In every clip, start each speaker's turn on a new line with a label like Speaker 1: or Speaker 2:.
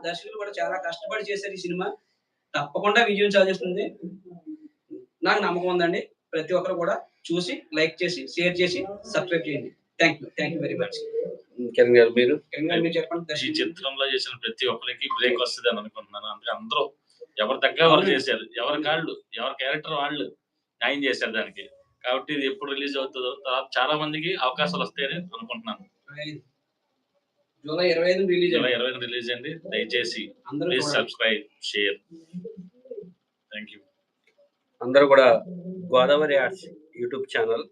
Speaker 1: దర్శకులు కూడా చాలా కష్టపడి చేశారు ఈ సినిమా. తప్పకుండా విజయం సాధిస్తుంది. నాకు నమ్మకం ఉందండి. ప్రతి ఒక్కరు కూడా చూసి, లైక్ చేసి, షేర్ చేసి, సబ్స్క్రైబ్ చేయండి. Thank you very much.
Speaker 2: Kiran గారు మీరు
Speaker 1: చెప్పండి.
Speaker 3: ఈ చిత్రంలో చేసిన ప్రతి ఒక్కరికి బ్రేక్ వస్తదని అనుకుంటున్నాను. అందుకే అందరూ ఎవరి దగ్గర వాళ్ళు చేశారు. ఎవరి కాళ్ళు, ఎవరి క్యారెక్టర్ వాళ్ళు న్యాయం చేశారు దానికి. కాబట్టి ఇది ఎప్పుడు రిలీజ్ అవుతుందో తర్వాత చాలా మందికి అవకాశాలు వస్తాయని అనుకుంటున్నాను.
Speaker 1: జూలై 25
Speaker 3: రిలీజ్ అండి. దయచేసి please subscribe, share. Thank you.
Speaker 2: అందరూ కూడా గోదావరి ఆర్ట్స్ యూట్యూబ్ ఛానల్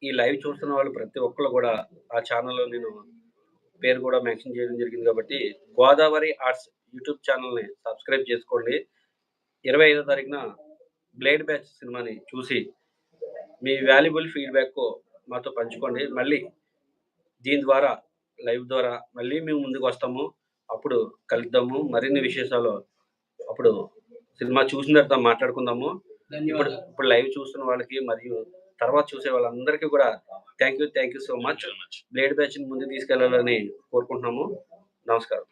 Speaker 2: ఈ లైవ్ చూస్తున్న వాళ్ళు ప్రతి ఒక్కరు కూడా ఆ ఛానల్లో నేను పేరు కూడా మెన్షన్ చేయడం జరిగింది కాబట్టి గోదావరి ఆర్ట్స్ యూట్యూబ్ ఛానల్ని సబ్స్క్రైబ్ చేసుకోండి. 25వ తారీఖున బ్లేడ్ బ్యాచ్ సినిమాని చూసి మీ వాల్యుబుల్ ఫీడ్బ్యాక్ మాతో పంచుకోండి. మళ్ళీ దీని ద్వారా లైవ్ ద్వారా మళ్ళీ మేము ముందుకు వస్తాము. అప్పుడు కలుద్దాము. మరిన్ని విశేషాలు అప్పుడు సినిమా చూసిన తర్వాత మాట్లాడుకుందాము. ఇప్పుడు లైవ్ చూస్తున్న వాళ్ళకి మరియు తర్వాత చూసే వాళ్ళందరికీ కూడా thank you so much. Blade batch ని ముందుకు తీసుకెళ్లాలని కోరుకుంటున్నాము. నమస్కారం.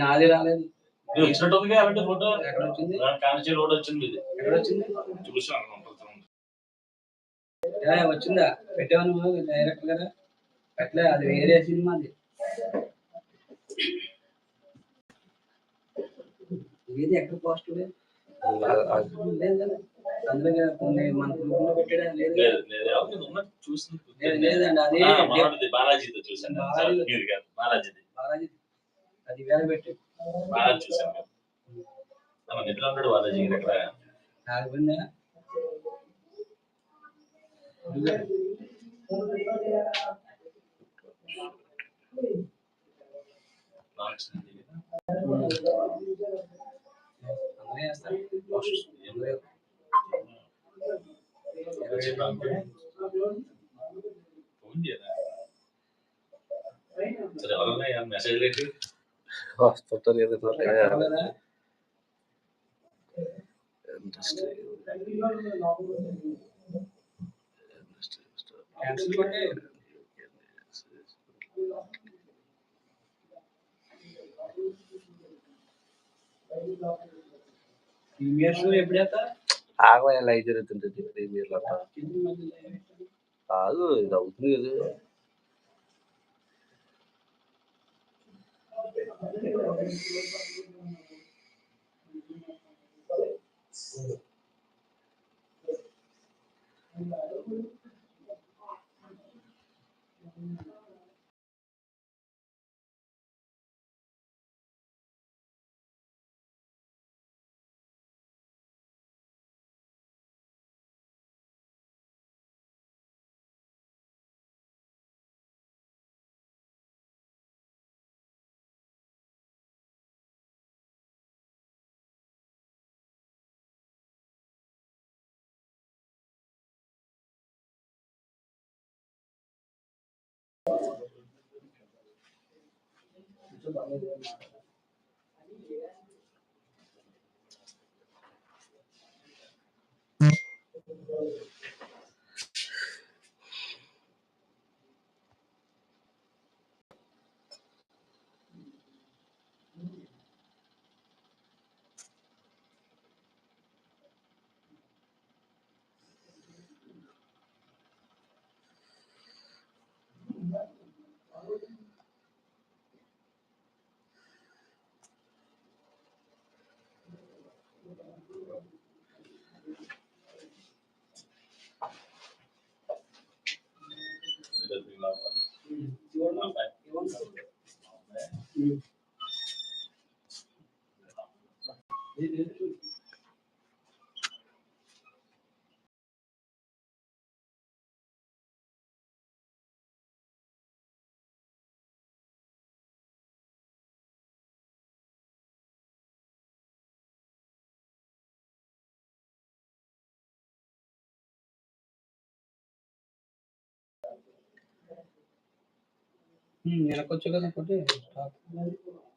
Speaker 1: నాది రాలేదు.
Speaker 3: వచ్చినట్టుంది కాబట్టి ఫోటో ఎక్కడ వచ్చింది? కాంచి రోడ్ వచ్చింది.
Speaker 1: ఎక్కడ వచ్చింది?
Speaker 3: చూసాను.
Speaker 1: వచ్చిందా? పెట్టాను డైరెక్ట్ కదా. అట్లే అది వేరే సినిమాది. ఇది ఎక్కడ పోస్ట్ లేదు కదా. అందులో కొన్ని మన గ్రూప్లో పెట్టడా లేదు. లేదండి అది
Speaker 3: బాలాజీతో చూసాను.
Speaker 1: బాలాజీ అది వేరే పెట్టి
Speaker 3: బాలాజీ చూసాను. నిద్ర ఉన్నాడు బాలాజీ ఎక్కడ
Speaker 1: ఆగిపోయిందా?
Speaker 3: మెసేజ్ ఏంటి
Speaker 1: ప్రీమియర్ షో ఎప్పుడైతే
Speaker 2: ఆగవా లైవ్ జరుగుతుంటుంది. ప్రీమియర్ లో కాదు ఇది అవుతుంది కదా.
Speaker 1: వెనకొచ్చు కదా.